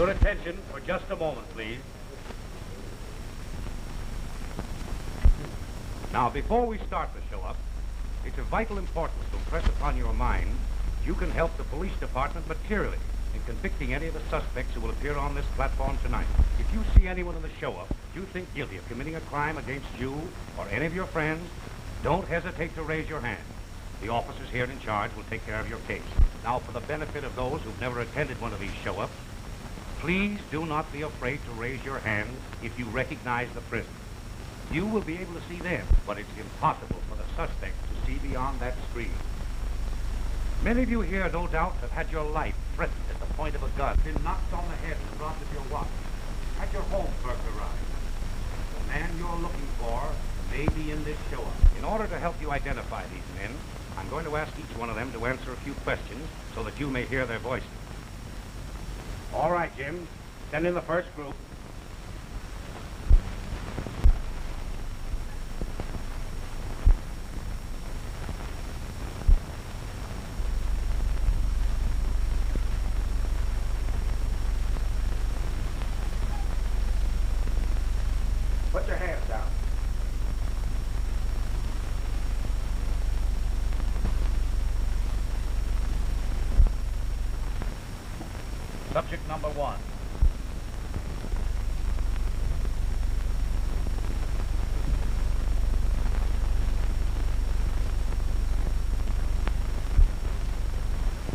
Your attention for just a moment, please. Now, before we start the show-up, it's of vital importance to impress upon your mind you can help the police department materially in convicting any of the suspects who will appear on this platform tonight. If you see anyone in the show-up you think guilty of committing a crime against you or any of your friends, don't hesitate to raise your hand. The officers here in charge will take care of your case. Now, for the benefit of those who've never attended one of these show-ups, please do not be afraid to raise your hand if you recognize the prisoner. You will be able to see them, but it's impossible for the suspect to see beyond that screen. Many of you here, no doubt, have had your life threatened at the point of a gun, been knocked on the head and robbed of your watch, had your home burglarized. The man you're looking for may be in this show-up. In order to help you identify these men, I'm going to ask each one of them to answer a few questions so that you may hear their voices. All right, Jim. Send in the first group. Put your hands down. Subject number 1.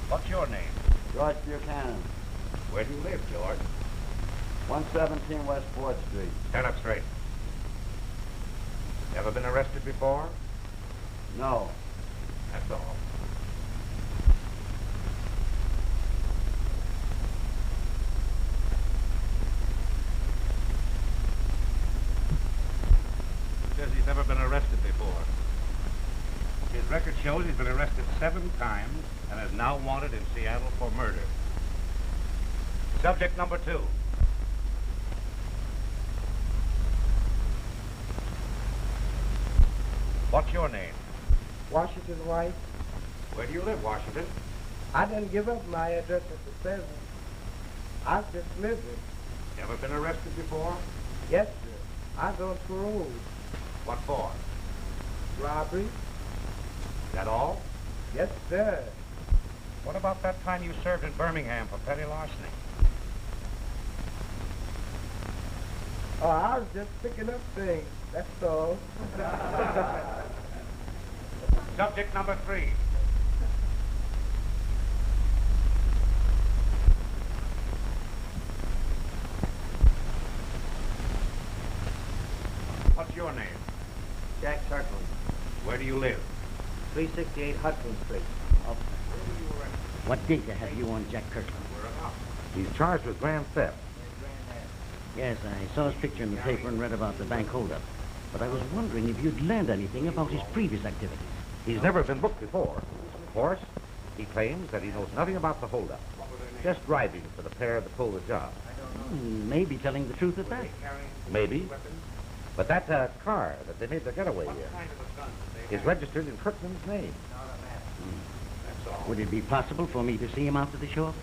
What's your name? George Buchanan. Where do you live, George? 117 West 4th Street. Stand up straight. Ever been arrested before? No. That's all. Says he's never been arrested before. His record shows he's been arrested 7 times and is now wanted in Seattle for murder. Subject number 2. What's your name? Washington White. Where do you live, Washington? I didn't give up my address at the prison. I've just lived it. Ever been arrested before? Yes, sir. I was on parole. What for? Robbery. Is that all? Yes, sir. What about that time you served in Birmingham for petty larceny? Oh, I was just picking up things. That's all. Subject number 3. What's your name? Jack Kirkland. Where do you live? 368 Hudson Street. What date have you on Jack Kirkland? He's charged with grand theft. Yes, I saw his picture in the paper and read about the bank holdup. But I was wondering if you'd learned anything about his previous activities. He's never been booked before. Of course, he claims that he knows nothing about the holdup. Just driving for the pair that pulled the job. Maybe telling the truth at that. Maybe. But that car that they made their getaway in is registered in Kirkland's name. Would it be possible for me to see him after the show?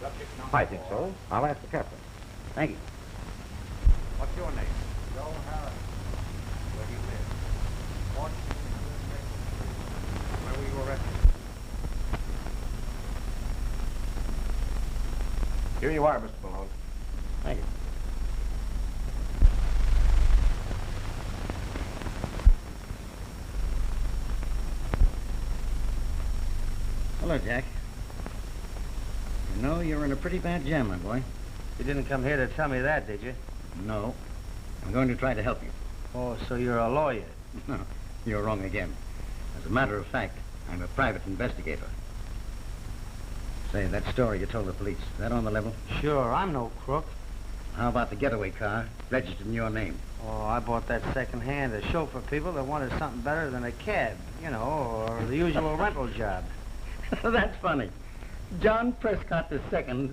I think so. I'll ask the captain. Thank you. What's your name? Joe Harris. Where do you live? Washington. Where were you arrested? Here you are, Mr. Malone. Thank you. Hello, Jack. You know, you're in a pretty bad jam, my boy. You didn't come here to tell me that, did you? No. I'm going to try to help you. Oh, so you're a lawyer. No, you're wrong again. As a matter of fact, I'm a private investigator. Say, that story you told the police, is that on the level? Sure, I'm no crook. How about the getaway car registered in your name? Oh, I bought that second-hand to show for people that wanted something better than a cab, you know, or the usual rental job. That's funny. John Prescott II,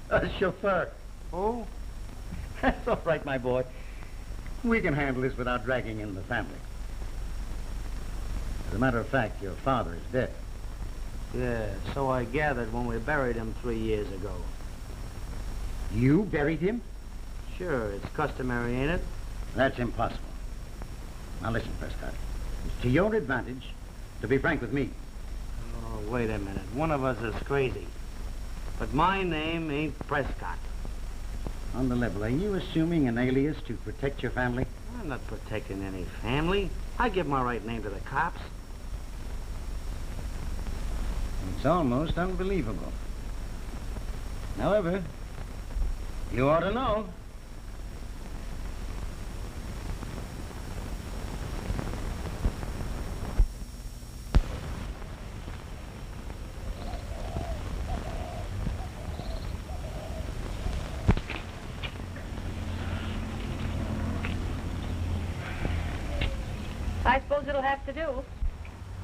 a chauffeur. Who? That's all right, my boy. We can handle this without dragging in the family. As a matter of fact, your father is dead. Yeah, so I gathered when we buried him 3 years ago. You buried him? Sure, it's customary, ain't it? That's impossible. Now listen, Prescott. It's to your advantage to be frank with me. Oh, wait a minute. One of us is crazy. But my name ain't Prescott. On the level, are you assuming an alias to protect your family? I'm not protecting any family. I give my right name to the cops. It's almost unbelievable. However, you ought to know. I suppose it'll have to do.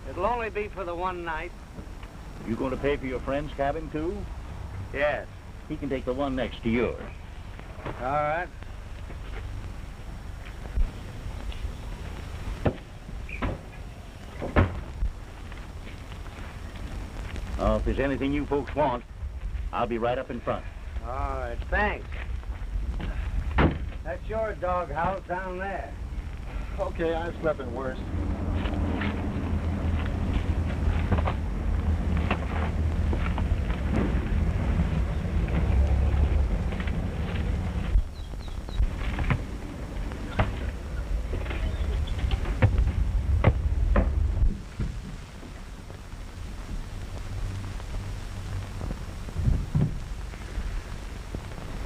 It'll only be for the one night. You going to pay for your friend's cabin, too? Yes. He can take the one next to yours. All right. If there's anything you folks want, I'll be right up in front. All right, thanks. That's your doghouse down there. Okay, I've slept in worse.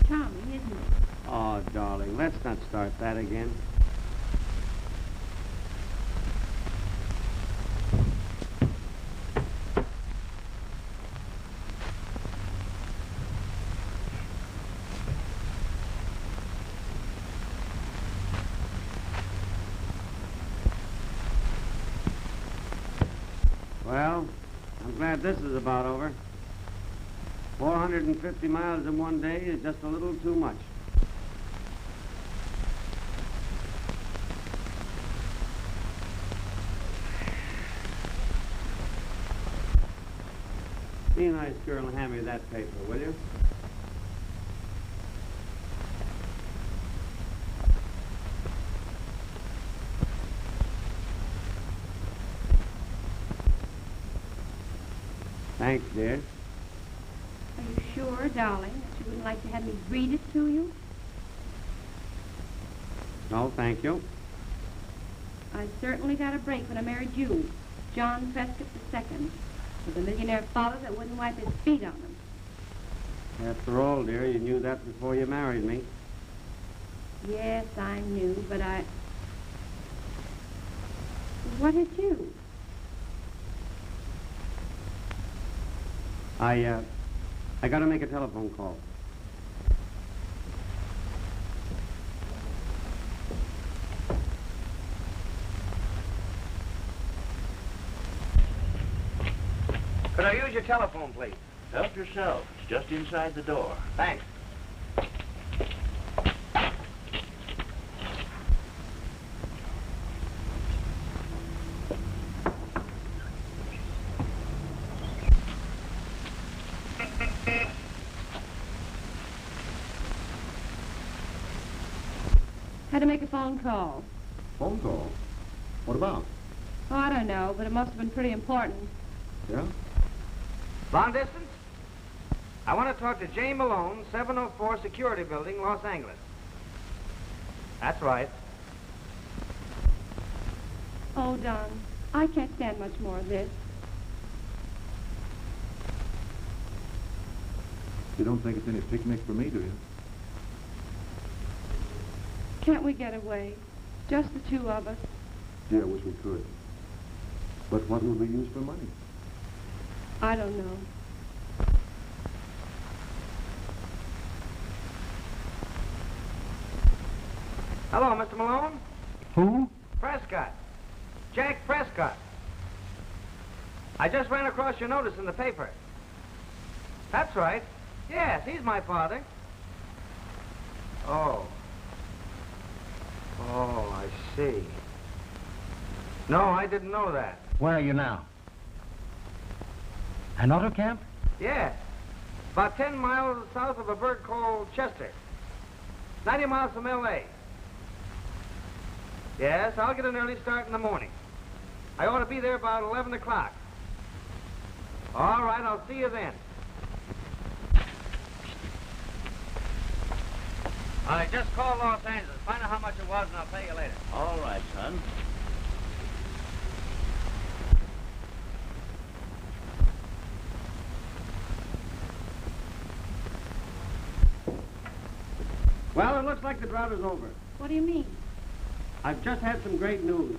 Charming, isn't it? Oh, darling, let's not start that again. Well, I'm glad this is about over. 450 miles in one day is just a little too much. Be a nice girl and hand me that paper, will you? Thanks, dear. Are you sure, darling, that you wouldn't like to have me read it to you? No, thank you. I certainly got a break when I married you, John Prescott II, with a millionaire father that wouldn't wipe his feet on him. After all, dear, you knew that before you married me. Yes, I knew, but What hit you? I gotta make a telephone call. Could I use your telephone, please? Help yourself. It's just inside the door. Thanks. Had to make a phone call. Phone call? What about? Oh, I don't know, but it must have been pretty important. Yeah? Long distance? I want to talk to Jay Malone, 704 Security Building, Los Angeles. That's right. Oh, Don, I can't stand much more of this. You don't think it's any picnic for me, do you? Can't we get away? Just the two of us. Gee, I wish we could. But what would we use for money? I don't know. Hello, Mr. Malone? Who? Prescott. Jack Prescott. I just ran across your notice in the paper. That's right. Yes, he's my father. Oh. Oh, I see. No, I didn't know that. Where are you now? An auto camp? Yes. About 10 miles south of a burg called Chester. 90 miles from L.A. Yes, I'll get an early start in the morning. I ought to be there about 11 o'clock. All right, I'll see you then. All right, just call Los Angeles. Find out how much it was, and I'll pay you later. All right, son. Well, it looks like the drought is over. What do you mean? I've just had some great news.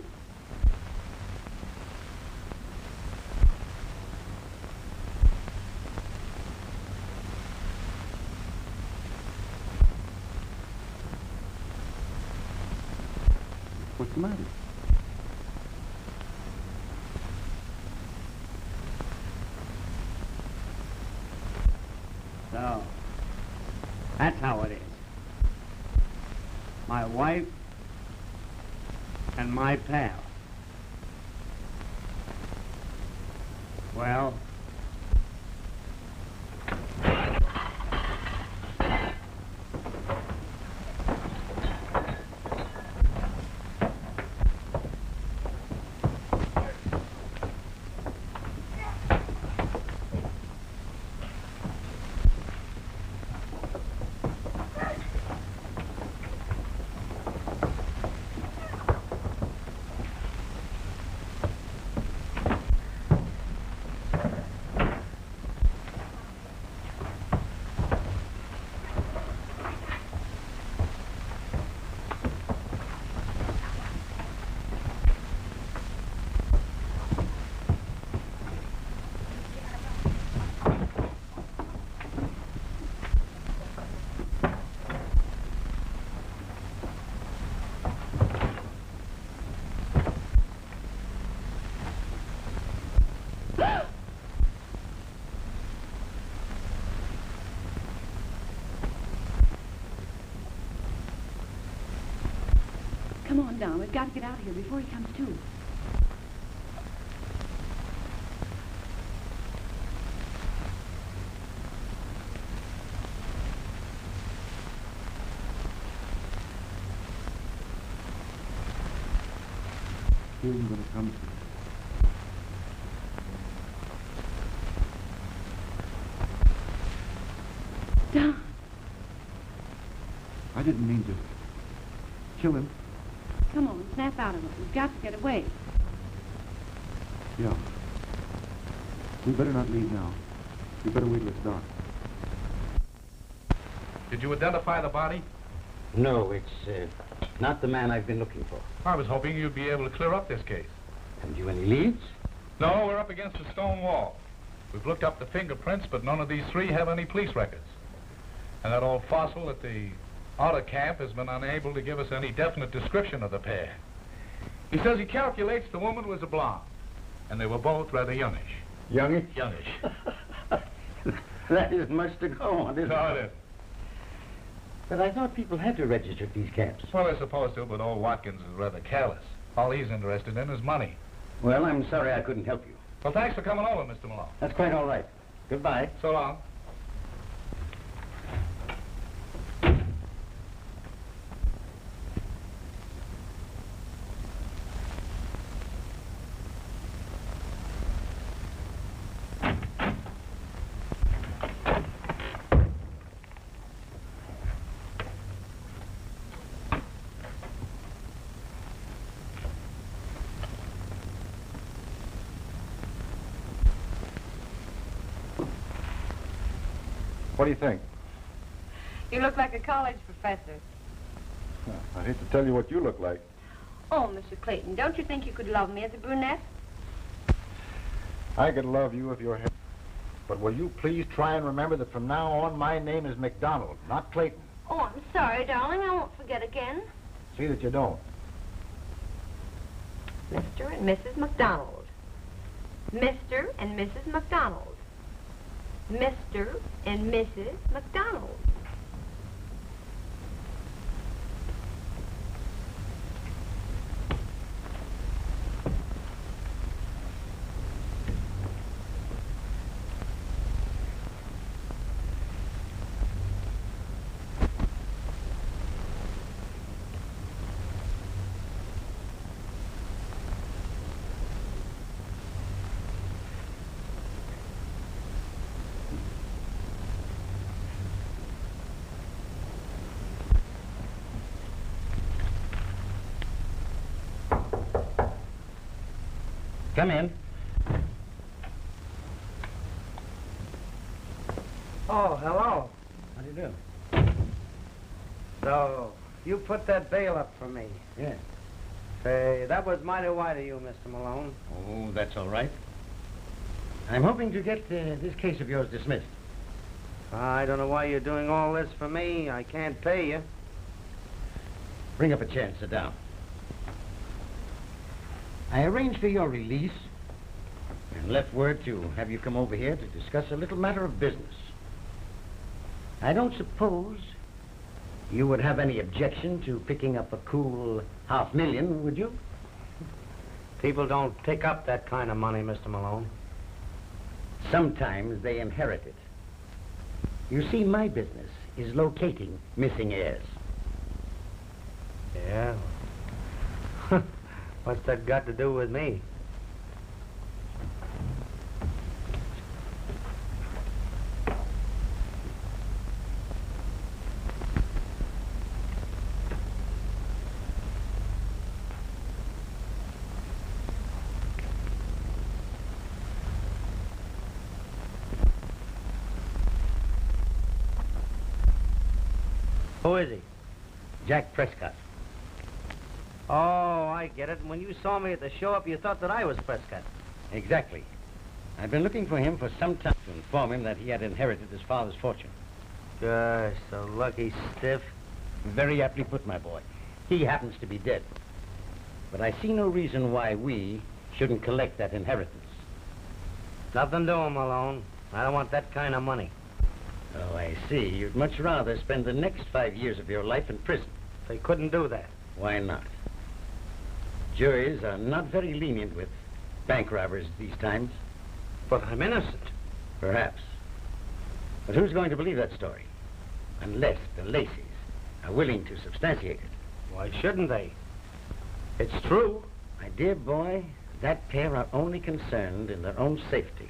What's the matter? So, that's how it is. My wife and my pal. Well, Come on, Don. We've got to get out of here before he comes to. Who are you going to come to? Don. I didn't mean to kill him. Come on, snap out of it. We've got to get away. Yeah. We better not leave now. We better wait till it's dark. Did you identify the body? No, it's not the man I've been looking for. I was hoping you'd be able to clear up this case. Haven't you any leads? No, we're up against a stone wall. We've looked up the fingerprints, but none of these three have any police records. And that old fossil at the Otter camp has been unable to give us any definite description of the pair. He says he calculates the woman was a blonde, and they were both rather youngish. Youngish? Youngish. That isn't much to go on, is it? No, it isn't. But I thought people had to register at these camps. Well, they're supposed to, but old Watkins is rather careless. All he's interested in is money. Well, I'm sorry I couldn't help you. Well, thanks for coming over, Mr. Malone. That's quite all right. Goodbye. So long. What do you think? You look like a college professor. I hate to tell you what you look like. Oh, Mr. Clayton, don't you think you could love me as a brunette? I could love you if your hair... But will you please try and remember that from now on, my name is McDonald, not Clayton. Oh, I'm sorry, darling. I won't forget again. See that you don't. Mr. and Mrs. McDonald. Mr. and Mrs. McDonald. Mr. and Mrs. McDonald. Come in. Oh, hello. How do you do? So, you put that bail up for me. Yeah. Say, that was mighty wide of you, Mr. Malone. Oh, that's all right. I'm hoping to get this case of yours dismissed. I don't know why you're doing all this for me. I can't pay you. Bring up a chair and sit down. I arranged for your release and left word to have you come over here to discuss a little matter of business. I don't suppose you would have any objection to picking up a cool $500,000, would you? People don't pick up that kind of money, Mr. Malone. Sometimes they inherit it. You see, my business is locating missing heirs. Yeah? What's that got to do with me? Who is he? Jack Prescott. Oh, I get it. When you saw me at the show-up, you thought that I was Prescott. Exactly. I've been looking for him for some time to inform him that he had inherited his father's fortune. Gosh, the lucky stiff. Very aptly put, my boy. He happens to be dead. But I see no reason why we shouldn't collect that inheritance. Nothing doing, Malone. I don't want that kind of money. Oh, I see. You'd much rather spend the next 5 years of your life in prison. They couldn't do that. Why not? Juries are not very lenient with bank robbers these times. But I'm innocent. Perhaps. But who's going to believe that story? Unless the Lacys are willing to substantiate it. Why shouldn't they? It's true. My dear boy, that pair are only concerned in their own safety.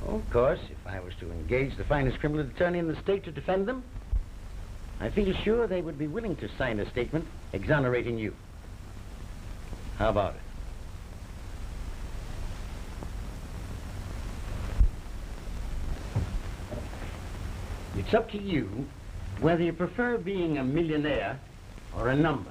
Oh, of course, if I was to engage the finest criminal attorney in the state to defend them, I feel sure they would be willing to sign a statement exonerating you. How about it? It's up to you whether you prefer being a millionaire or a number.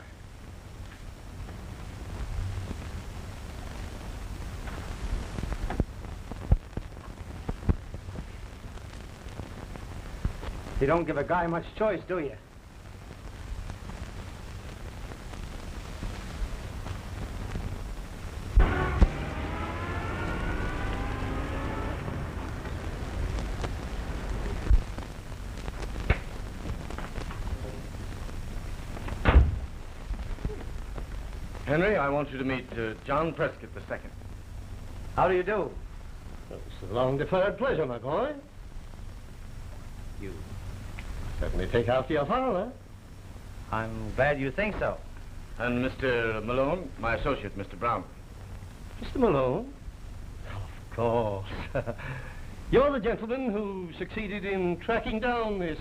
You don't give a guy much choice, do you? Henry, I want you to meet John Prescott II. How do you do? It's a long-deferred pleasure, my boy. You certainly take after your father. I'm glad you think so. And Mr. Malone, my associate, Mr. Brown. Mr. Malone? Of course. You're the gentleman who succeeded in tracking down this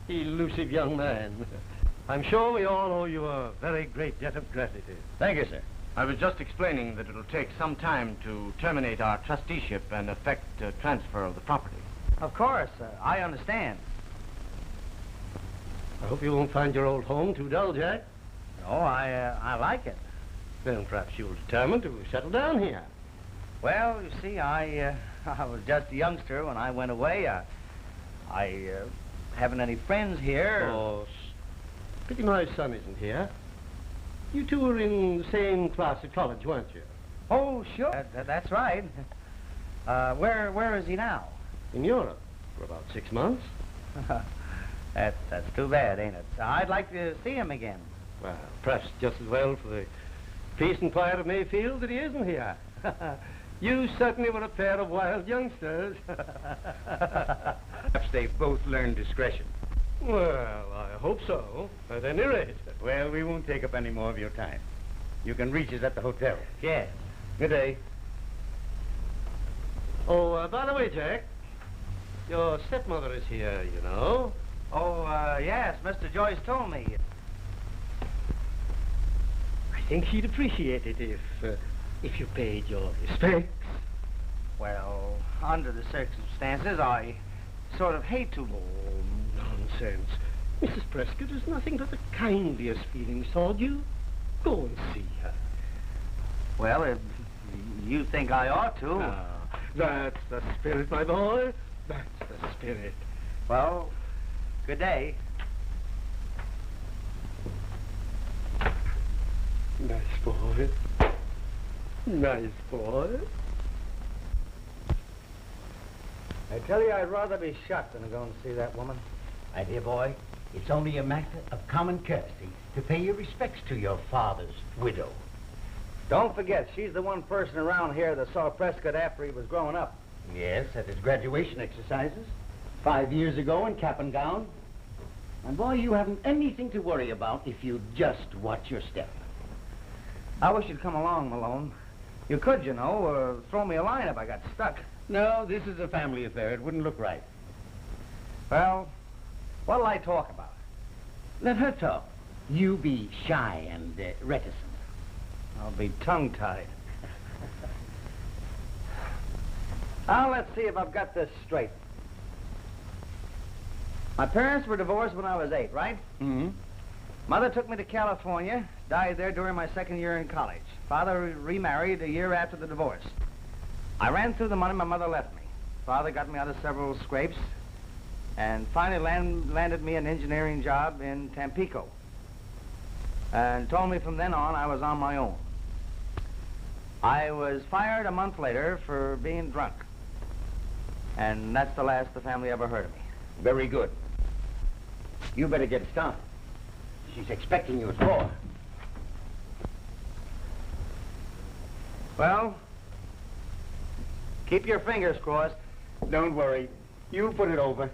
elusive young man. I'm sure we all owe you a very great debt of gratitude. Thank you, sir. I was just explaining that it'll take some time to terminate our trusteeship and effect transfer of the property. Of course, I understand. I hope you won't find your old home too dull, Jack. Oh, I like it. Then perhaps you'll determine to settle down here. Well, you see, I was just a youngster when I went away. I haven't any friends here. Oh, pity my son isn't here. You two were in the same class at college, weren't you? Oh, sure. That's right. Where is he now? In Europe, for about 6 months. That's too bad, ain't it? I'd like to see him again. Well, perhaps just as well for the peace and quiet of Mayfield that he isn't here. You certainly were a pair of wild youngsters. Perhaps they've both learned discretion. Well, I hope so, at any rate. Well, we won't take up any more of your time. You can reach us at the hotel. Yes. Good day. Oh, by the way, Jack, your stepmother is here, you know. Oh, yes, Mr. Joyce told me. I think she'd appreciate it if if you paid your respects. Well, under the circumstances, I sort of hate to. Oh, nonsense. Mrs. Prescott has nothing but the kindliest feelings toward you. Go and see her. Well, if you think I ought to. Ah, that's the spirit, my boy. That's the spirit. Well, good day. Nice boy. Nice boy. I tell you, I'd rather be shot than to go and see that woman. My dear boy, it's only a matter of common courtesy to pay your respects to your father's widow. Don't forget, she's the one person around here that saw Prescott after he was growing up. Yes, at his graduation exercises. 5 years ago in cap and gown. And boy, you haven't anything to worry about if you just watch your step. I wish you'd come along, Malone. You could, you know, throw me a line if I got stuck. No, this is a family affair. It wouldn't look right. Well, what'll I talk about? Let her talk. You be shy and reticent. I'll be tongue-tied. Now, let's see if I've got this straight. My parents were divorced when I was 8, right? Mm-hmm. Mother took me to California, died there during my second year in college. Father remarried a year after the divorce. I ran through the money my mother left me. Father got me out of several scrapes and finally landed me an engineering job in Tampico and told me from then on I was on my own. I was fired a month later for being drunk. And that's the last the family ever heard of me. Very good. You better get started. She's expecting you at 4. Well, keep your fingers crossed. Don't worry. You put it over.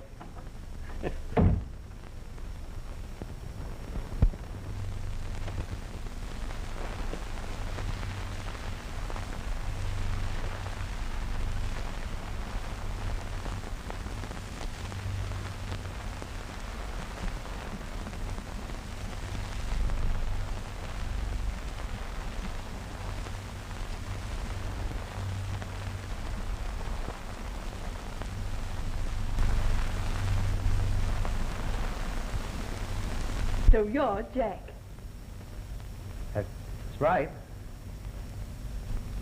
So you're Jack. That's right.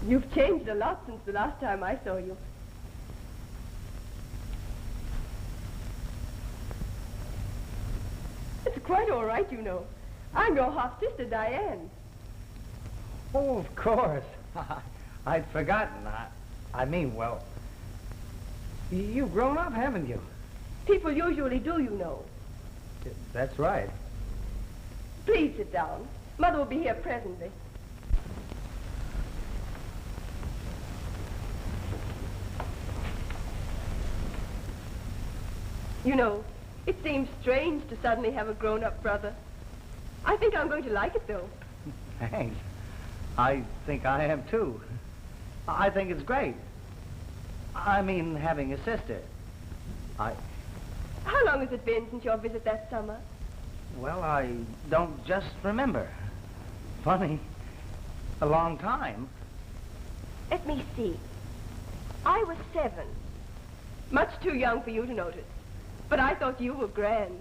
You've changed a lot since the last time I saw you. It's quite all right, you know. I'm your half-sister, Diane. Oh, of course. I'd forgotten. I mean, well, you've grown up, haven't you? People usually do, you know. That's right. Please sit down. Mother will be here presently. You know, it seems strange to suddenly have a grown-up brother. I think I'm going to like it, though. Thanks. I think I am, too. I think it's great. I mean, having a sister. How long has it been since your visit that summer? Well, I don't just remember. Funny. A long time. Let me see. I was 7. Much too young for you to notice. But I thought you were grand.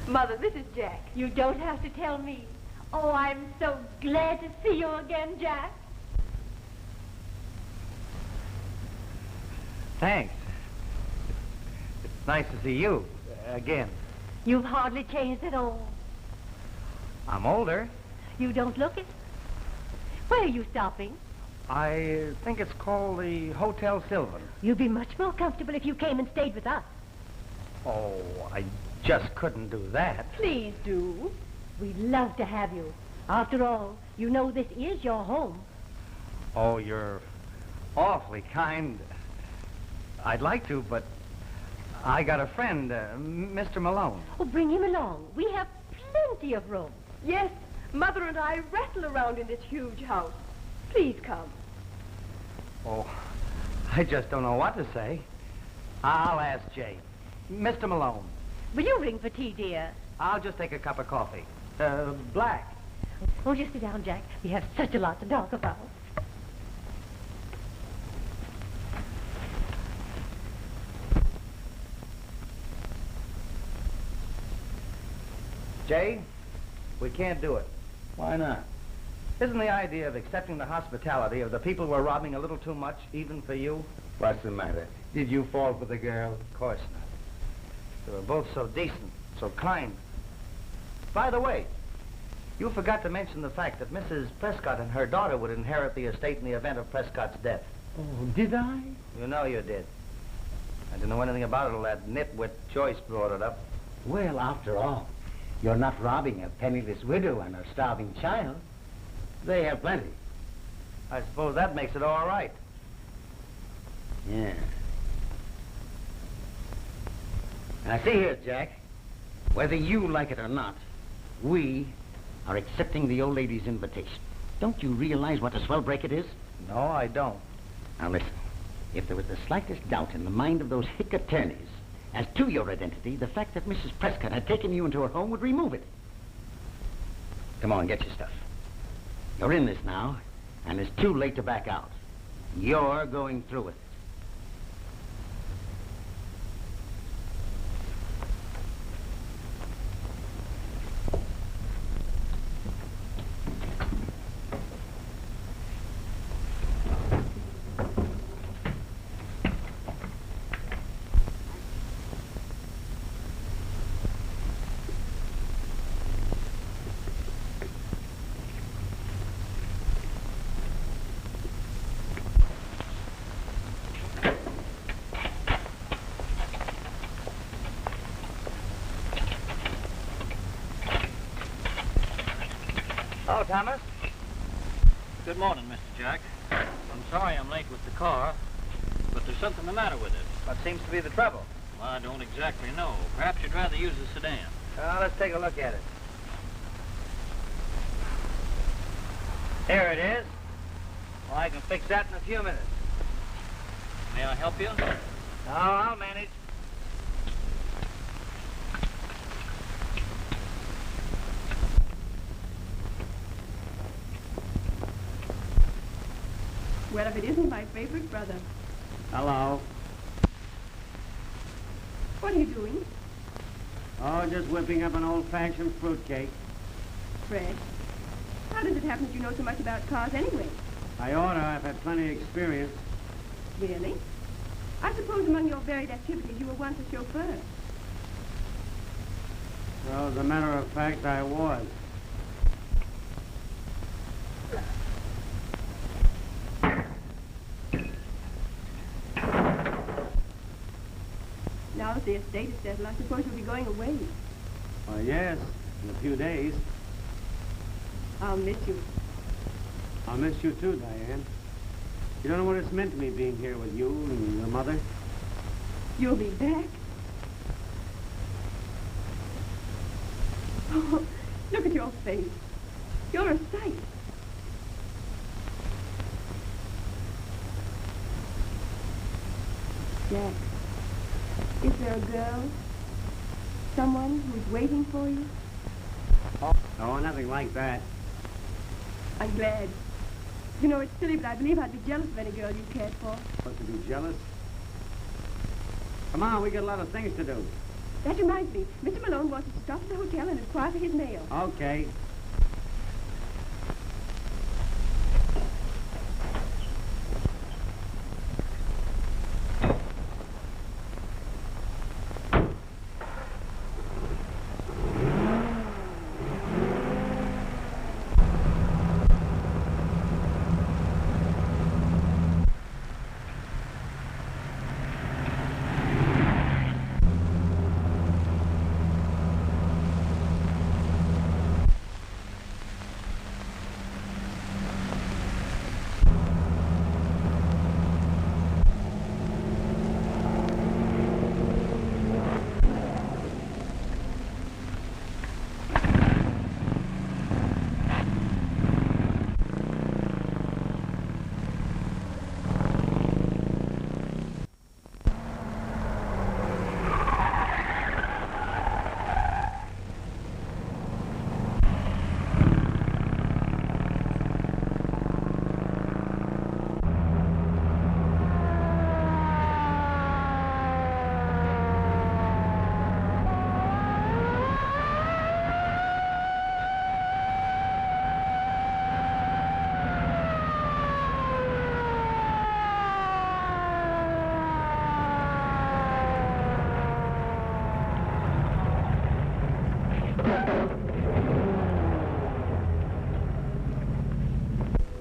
Mother, this is Jack. You don't have to tell me. Oh, I'm so glad to see you again, Jack. Thanks. It's nice to see you again. You've hardly changed at all. I'm older. You don't look it. Where are you stopping? I think it's called the Hotel Sylvan. You'd be much more comfortable if you came and stayed with us. Oh, I just couldn't do that. Please do. We'd love to have you. After all, you know this is your home. Oh, you're awfully kind. I'd like to, but I got a friend, Mr. Malone. Oh, bring him along. We have plenty of room. Yes, Mother and I rattle around in this huge house. Please come. Oh, I just don't know what to say. I'll ask Jay. Mr. Malone. Will you ring for tea, dear? I'll just take a cup of coffee. Black. Won't you sit down, Jack? We have such a lot to talk about. Jay, we can't do it. Why not? Isn't the idea of accepting the hospitality of the people we're robbing a little too much, even for you? What's the matter? Did you fall for the girl? Of course not. They were both so decent, so kind. By the way, you forgot to mention the fact that Mrs. Prescott and her daughter would inherit the estate in the event of Prescott's death. Oh, did I? You know you did. I didn't know anything about it till that nitwit Joyce brought it up. Well, after all, you're not robbing a penniless widow and a starving child. They have plenty. I suppose that makes it all right. Yeah. Now, see here, Jack. Whether you like it or not, we are accepting the old lady's invitation. Don't you realize what a swell break it is? No, I don't. Now, listen. If there was the slightest doubt in the mind of those hick attorneys as to your identity, the fact that Mrs. Prescott had taken you into her home would remove it. Come on, get your stuff. You're in this now, and it's too late to back out. You're going through with it. Hello, Thomas. Good morning, Mr. Jack. I'm sorry I'm late with the car, but there's something the matter with it. What seems to be the trouble? Well, I don't exactly know. Perhaps you'd rather use the sedan. Let's take a look at it. Here it is. Well, I can fix that in a few minutes. May I help you? No, I'll manage. Well, if it isn't my favorite brother. Hello. What are you doing? Oh, just whipping up an old-fashioned fruitcake. Fred, how does it happen that you know so much about cars anyway? I oughta. I've had plenty of experience. Really? I suppose among your varied activities you were once a chauffeur. Well, as a matter of fact, I was. Now that the estate is settled, I suppose you'll be going away. Well, yes, in a few days. I'll miss you. I'll miss you too, Diane. You don't know what it's meant to me being here with you and your mother. You'll be back? Oh, look at your face. You're a sight. Jack, is there a girl? Someone who's waiting for you? Oh, nothing like that. I'm glad. You know, it's silly, but I believe I'd be jealous of any girl you cared for. Supposed to be jealous? Come on, we got a lot of things to do. That reminds me. Mr. Malone wants us to stop at the hotel and inquire for his mail. Okay.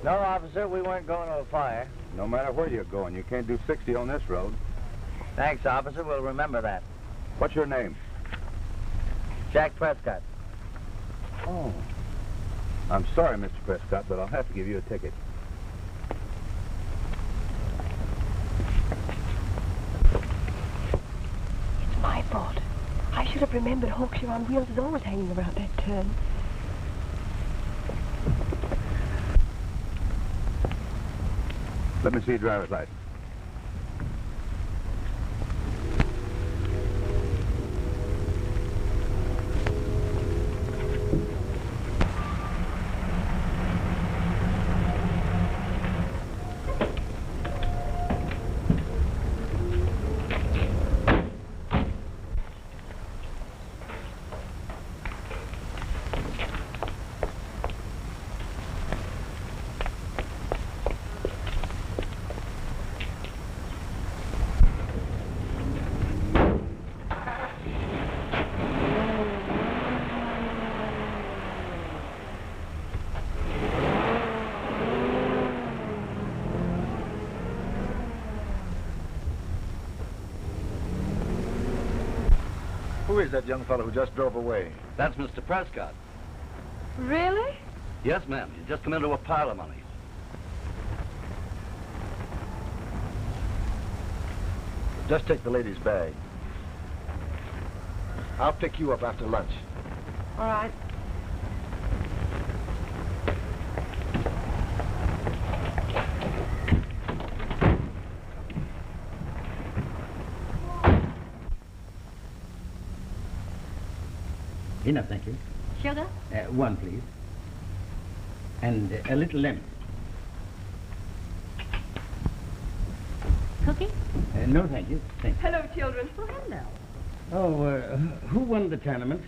No, officer, we weren't going to a fire. No matter where you're going, you can't do 60 on this road. Thanks, officer. We'll remember that. What's your name? Jack Prescott. Oh. I'm sorry, Mr. Prescott, but I'll have to give you a ticket. It's my fault. I should have remembered Hawkshire on Wheels is always hanging around that turn. Let me see your driver's license. Who is that young fellow who just drove away? That's Mr. Prescott. Really? Yes, ma'am. He's just come into a pile of money. Just take the lady's bag. I'll pick you up after lunch. All right. Enough, thank you. Sugar? One, please. And a little lemon. Cookie? No, thank you. Thank you. Hello, children. Oh, hello. Oh, who won the tournament?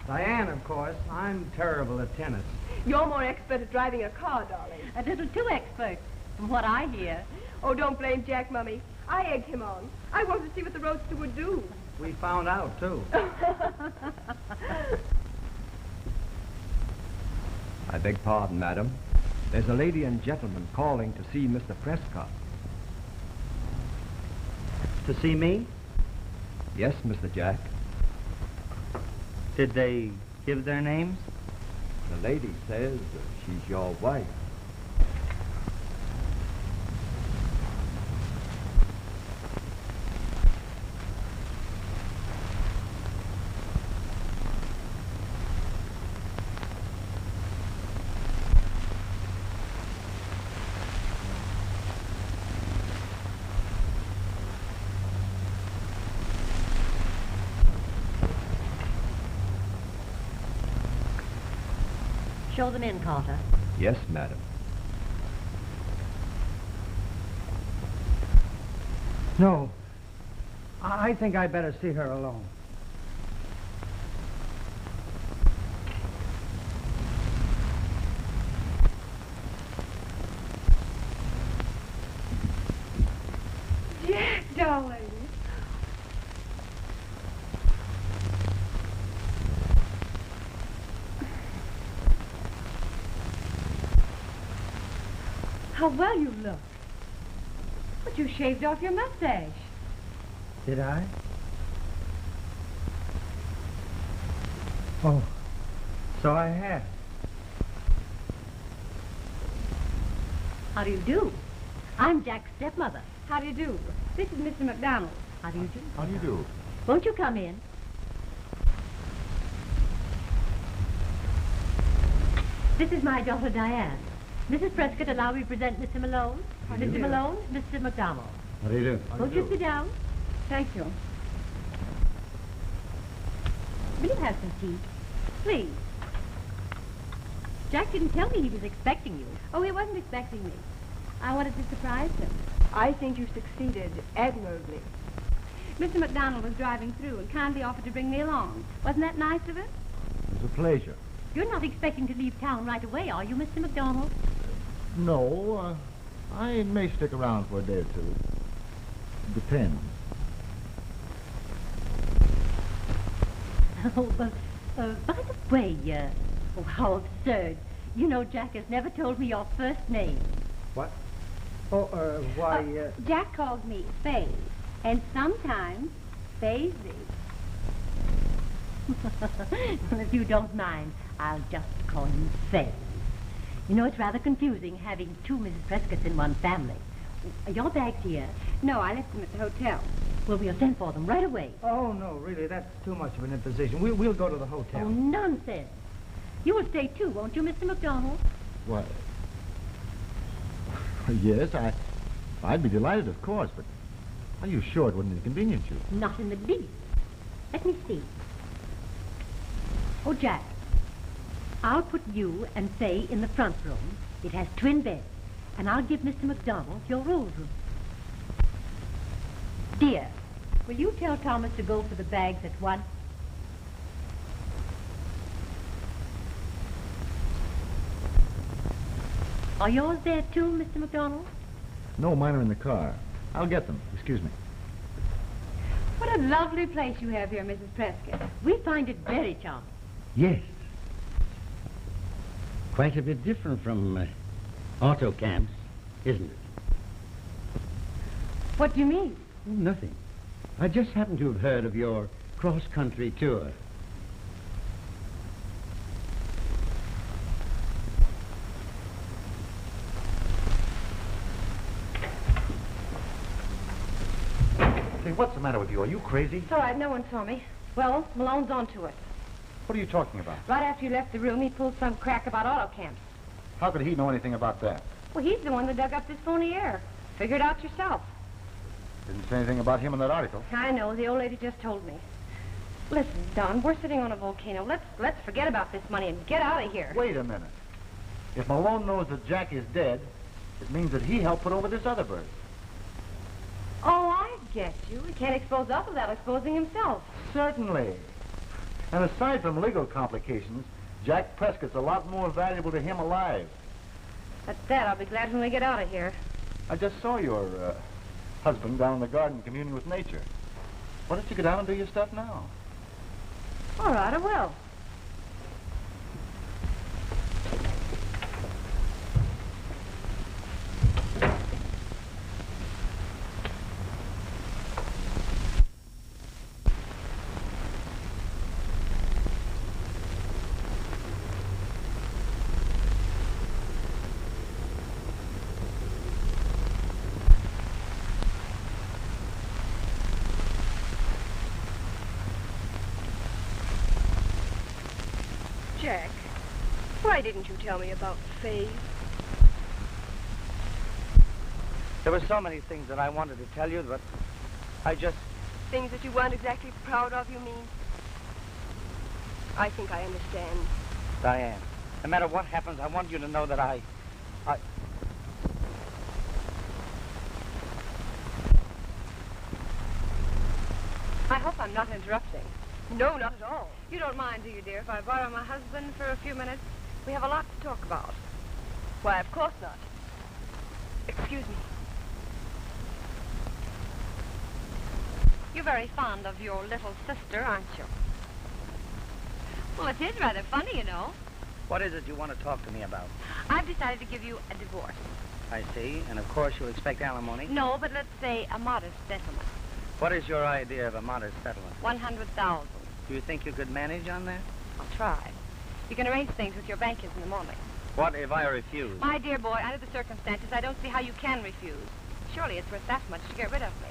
Diane, of course. I'm terrible at tennis. You're more expert at driving a car, darling. A little too expert, from what I hear. Oh, don't blame Jack, Mummy. I egged him on. I wanted to see what the roadster would do. We found out, too. I beg pardon, madam. There's a lady and gentleman calling to see Mr. Prescott. To see me? Yes, Mr. Jack. Did they give their names? The lady says she's your wife. Show them in, Carter. Yes, madam. No. I think I'd better see her alone. Jack, darling. How well you look. But you shaved off your mustache. Did I? Oh, so I have. How do you do? I'm Jack's stepmother. How do you do? This is Mr. McDonald. How do you do? How do you do? Won't you come in? This is my daughter, Diane. Mrs. Prescott, allow me to present Mr. Malone. Mr. Malone, Mr. McDonald. How do you do? Won't you sit down? Thank you. Will you have some tea? Please. Jack didn't tell me he was expecting you. Oh, he wasn't expecting me. I wanted to surprise him. I think you succeeded admirably. Mr. McDonald was driving through and kindly offered to bring me along. Wasn't that nice of him? It was a pleasure. You're not expecting to leave town right away, are you, Mr. McDonald? No, I may stick around for a day or two. Depends. Oh, by the way, oh, how absurd. You know, Jack has never told me your first name. What? Oh, Jack calls me Faye, and sometimes Faisy. Well, if you don't mind, I'll just call him Faye. You know, it's rather confusing having two Mrs. Prescotts in one family. Are your bags here? No, I left them at the hotel. Well, we'll send for them right away. Oh, no, really, that's too much of an imposition. We'll go to the hotel. Oh, nonsense. You will stay too, won't you, Mr. McDonald? What? Yes, I'd be delighted, of course, but are you sure it wouldn't inconvenience you? Not in the least. Let me see. Oh, Jack, I'll put you and Faye in the front room. It has twin beds. And I'll give Mr. McDonald your old room. Dear, will you tell Thomas to go for the bags at once? Are yours there too, Mr. McDonald? No, mine are in the car. I'll get them. Excuse me. What a lovely place you have here, Mrs. Prescott. We find it very charming. Yes. Quite a bit different from auto camps, isn't it? What do you mean? Oh, nothing. I just happened to have heard of your cross-country tour. Hey, what's the matter with you? Are you crazy? It's all right, no one saw me. Well, Malone's on to it. What are you talking about? Right after you left the room, he pulled some crack about auto camps. How could he know anything about that? Well, he's the one that dug up this phony air. Figure it out yourself. Didn't say anything about him in that article. I know. The old lady just told me. Listen, Don, we're sitting on a volcano. Let's forget about this money and get out of here. Wait a minute. If Malone knows that Jack is dead, it means that he helped put over this other bird. Oh, I get you. He can't expose us without exposing himself. Certainly. And aside from legal complications, Jack Prescott's a lot more valuable to him alive. At that, I'll be glad when we get out of here. I just saw your husband down in the garden communing with nature. Why don't you go down and do your stuff now? All right, I will. Jack, why didn't you tell me about Faye? There were so many things that I wanted to tell you, but I just... Things that you weren't exactly proud of, you mean? I think I understand. Diane, no matter what happens, I want you to know that I hope I'm not interrupting. No, not at all. You don't mind, do you, dear, if I borrow my husband for a few minutes? We have a lot to talk about. Why, of course not. Excuse me. You're very fond of your little sister, aren't you? Well, it is rather funny, you know. What is it you want to talk to me about? I've decided to give you a divorce. I see, and of course you'll expect alimony. No, but let's say a modest settlement. What is your idea of a modest settlement? 100,000. Do you think you could manage on that? I'll try. You can arrange things with your bankers in the morning. What if I refuse? My dear boy, under the circumstances, I don't see how you can refuse. Surely it's worth that much to get rid of me.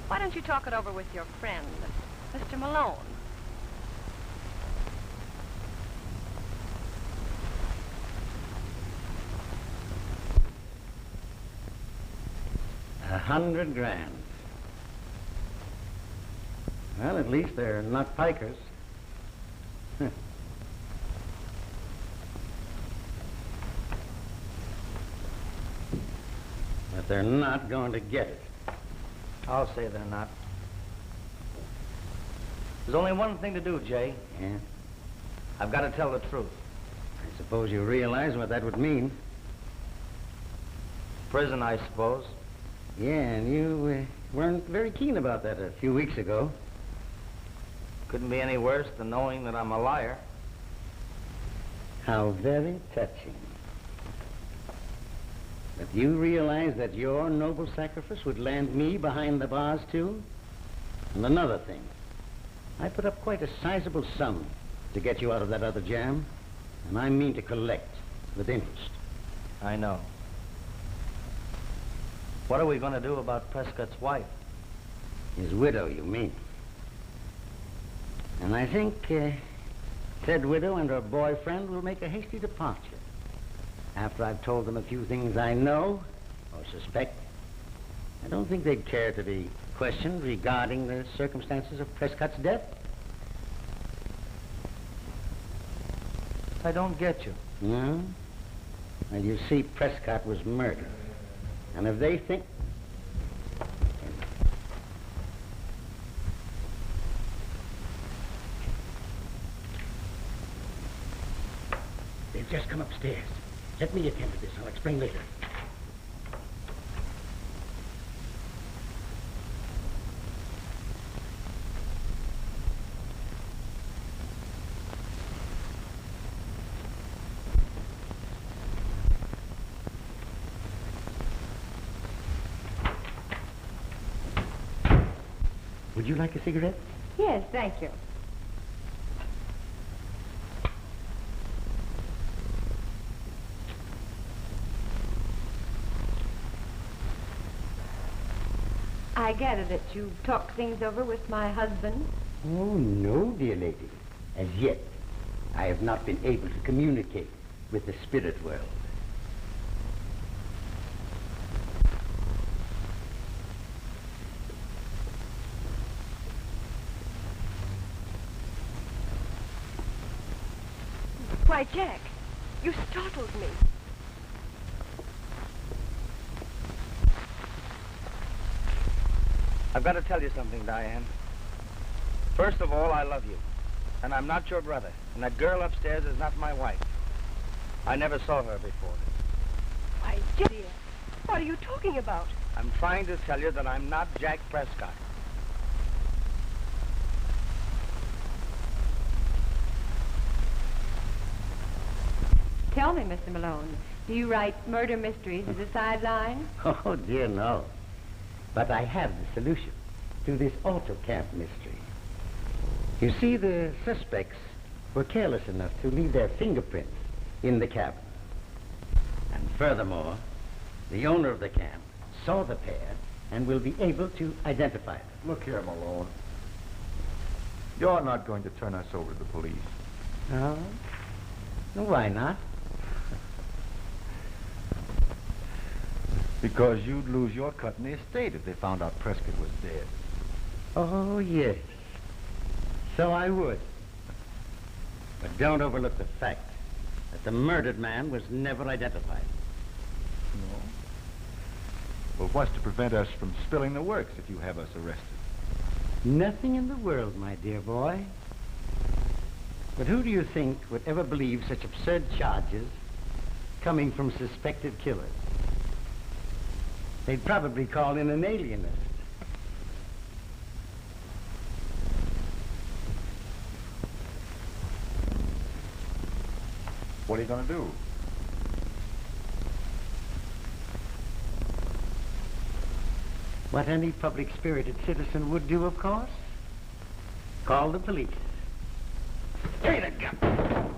Why don't you talk it over with your friend, Mr. Malone? $100 grand. Well, at least they're not pikers. But they're not going to get it. I'll say they're not. There's only one thing to do, Jay. Yeah? I've got to tell the truth. I suppose you realize what that would mean. Prison, I suppose. Yeah, and you weren't very keen about that a few weeks ago. Couldn't be any worse than knowing that I'm a liar. How very touching. But you realize that your noble sacrifice would land me behind the bars, too? And another thing, I put up quite a sizable sum to get you out of that other jam, and I mean to collect with interest. I know. What are we going to do about Prescott's wife? His widow, you mean? And I think said widow and her boyfriend will make a hasty departure after I've told them a few things I know or suspect. I don't think they'd care to be questioned regarding the circumstances of Prescott's death. I don't get you. No? Well, you see, Prescott was murdered. And if they think... They've just come upstairs. Let me attend to this. I'll explain later. Would you like a cigarette? Yes, thank you. I gather that you've talked things over with my husband. Oh, no, dear lady. As yet, I have not been able to communicate with the spirit world. Why, Jack, you startled me. I've got to tell you something, Diane. First of all, I love you. And I'm not your brother. And that girl upstairs is not my wife. I never saw her before. Why, Jack, dear, what are you talking about? I'm trying to tell you that I'm not Jack Prescott. Tell me, Mr. Malone, do you write murder mysteries as a sideline? Oh, dear, no. But I have the solution to this auto camp mystery. You see, the suspects were careless enough to leave their fingerprints in the cabin. And furthermore, the owner of the camp saw the pair and will be able to identify them. Look here, Malone. You're not going to turn us over to the police. No? Why not? Because you'd lose your cut in the estate if they found out Prescott was dead. Oh, yes. So I would. But don't overlook the fact that the murdered man was never identified. No? Well, what's to prevent us from spilling the works if you have us arrested? Nothing in the world, my dear boy. But who do you think would ever believe such absurd charges coming from suspected killers? They'd probably call in an alienist. What are you going to do? What any public-spirited citizen would do, of course. Call the police. Hey, the gun!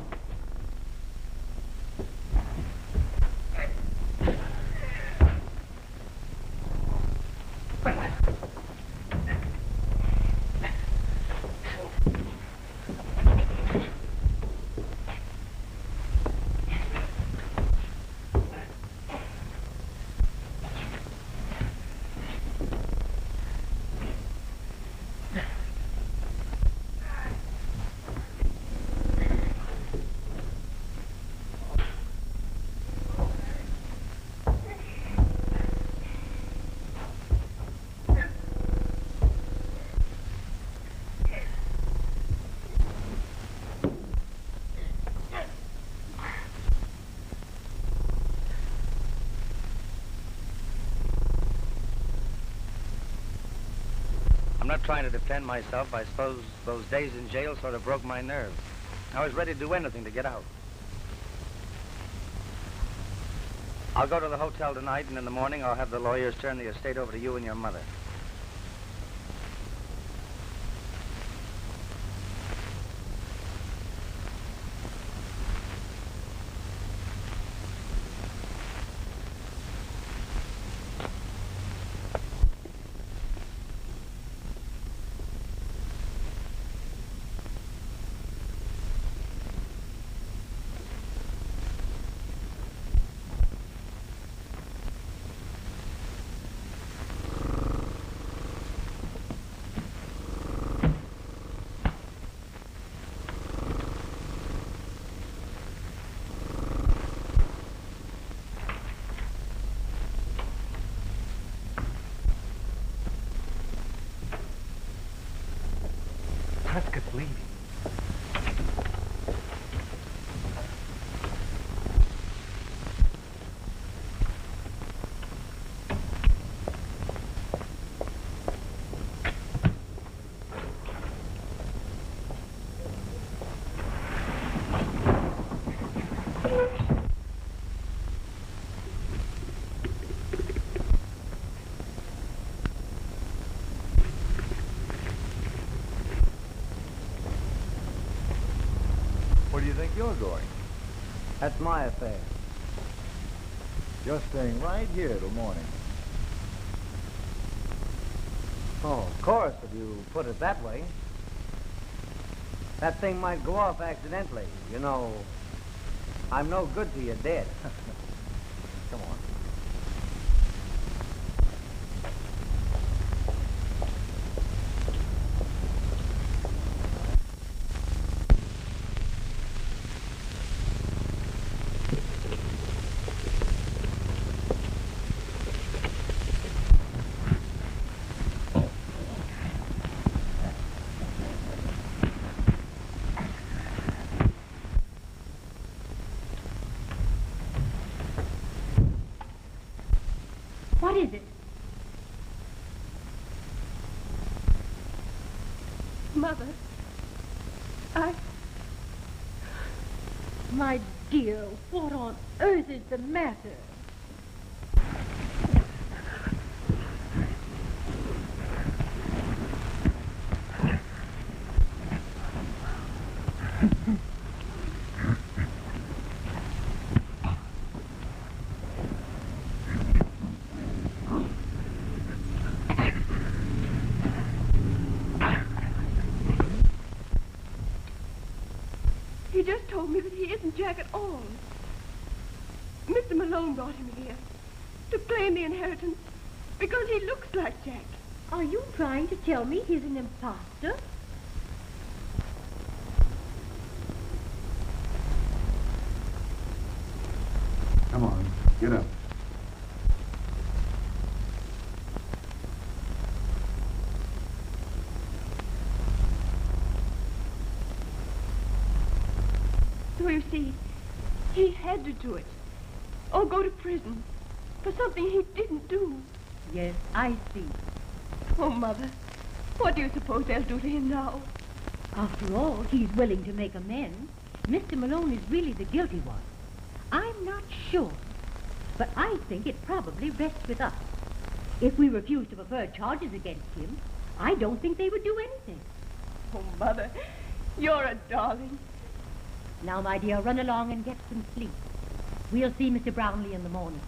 I'm not trying to defend myself. I suppose those days in jail sort of broke my nerve. I was ready to do anything to get out. I'll go to the hotel tonight, and in the morning I'll have the lawyers turn the estate over to you and your mother. Prescott's leaving. Where do you think you're going? That's my affair. You're staying right here till morning. Oh, of course, if you put it that way. That thing might go off accidentally. You know, I'm no good to you dead. Come on. What is it? Mother, My dear, what on earth is the matter? he just told me that he isn't Jack at all. Mr. Malone brought him here to claim the inheritance because he looks like Jack. Are you trying to tell me he's an imposter? Come on, get up. So you see, he had to do it. Or go to prison for something he didn't do. Yes, I see. Oh, Mother, what do you suppose they'll do to him now? After all, he's willing to make amends. Mr. Malone is really the guilty one. I'm not sure, but I think it probably rests with us. If we refuse to prefer charges against him, I don't think they would do anything. Oh, Mother, you're a darling. Now, my dear, run along and get some sleep. We'll see Mr. Brownlee in the morning.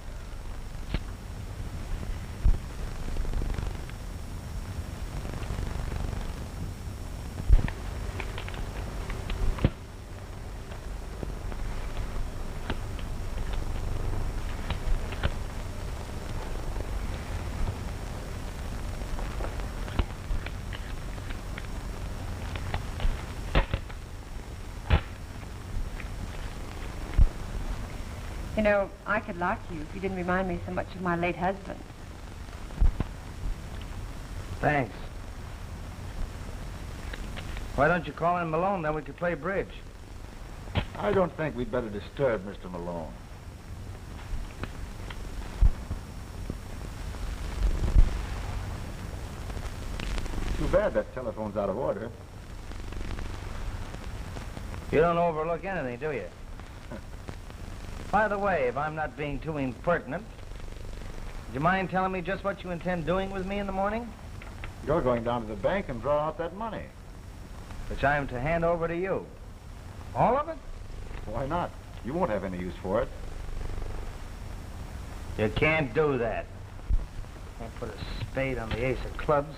You know, I could like you if you didn't remind me so much of my late husband. Thanks. Why don't you call in Malone, then we could play bridge? I don't think we'd better disturb Mr. Malone. Too bad that telephone's out of order. You don't overlook anything, do you? By the way, if I'm not being too impertinent, do you mind telling me just what you intend doing with me in the morning? You're going down to the bank and draw out that money. Which I am to hand over to you. All of it? Why not? You won't have any use for it. You can't do that. Can't put a spade on the ace of clubs.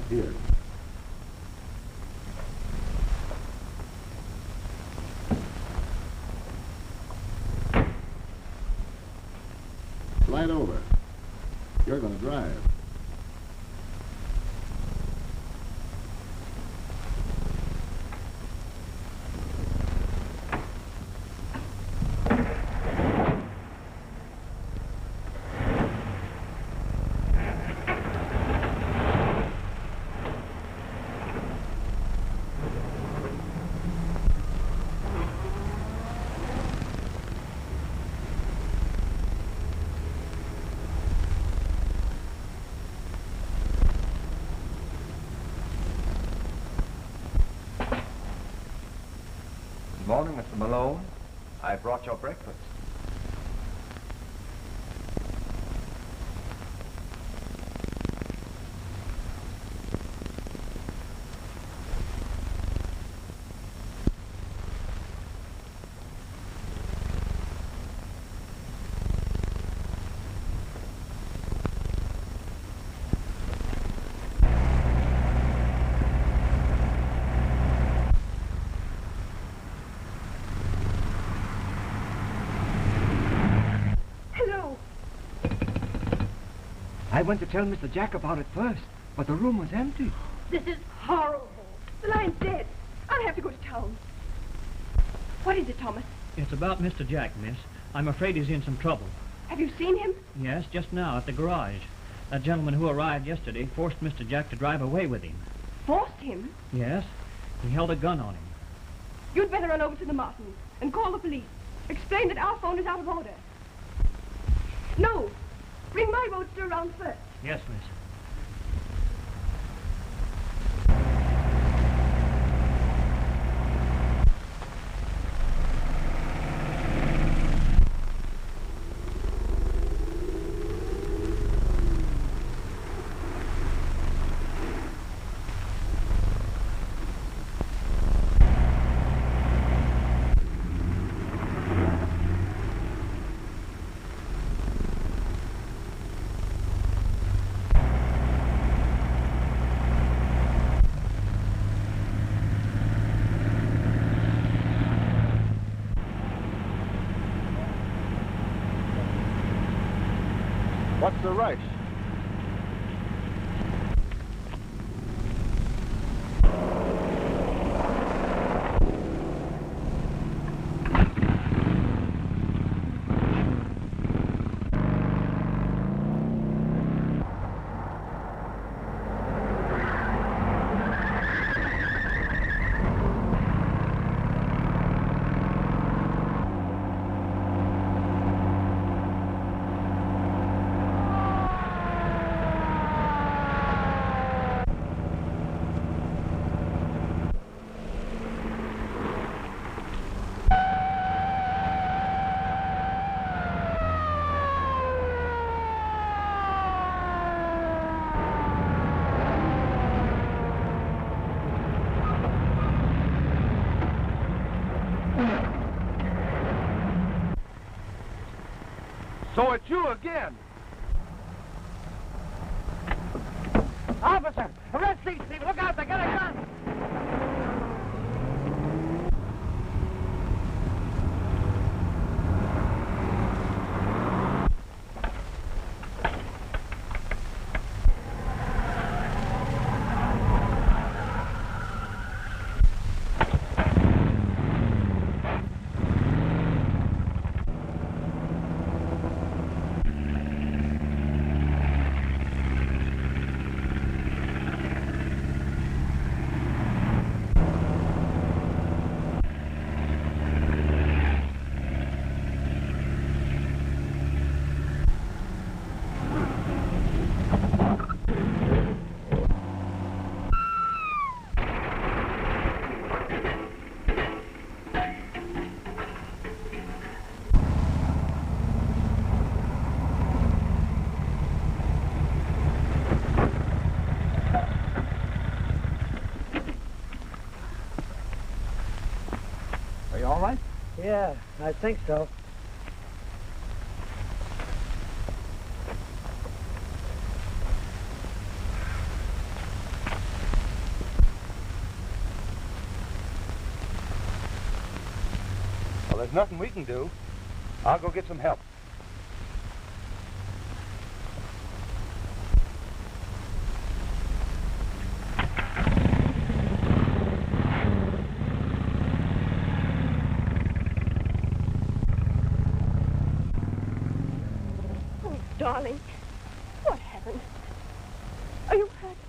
Here. Slide over. You're going to drive. Good morning, Mr. Malone. I brought your breakfast. I went to tell Mr. Jack about it first, but the room was empty. This is horrible. The line's dead. I'll have to go to town. What is it, Thomas? It's about Mr. Jack, miss. I'm afraid he's in some trouble. Have you seen him? Yes, just now at the garage. That gentleman who arrived yesterday forced Mr. Jack to drive away with him. Forced him? Yes, he held a gun on him. You'd better run over to the Martins and call the police. Explain that our phone is out of order. No, bring my roadster around first. Yes, miss. What's the rush? So it's you again. Officer, arrest these people. Look out, they got a gun. you all right? Yeah, I think so. Well, there's nothing we can do. I'll go get some help. Oh, darling, what happened? Are you hurt?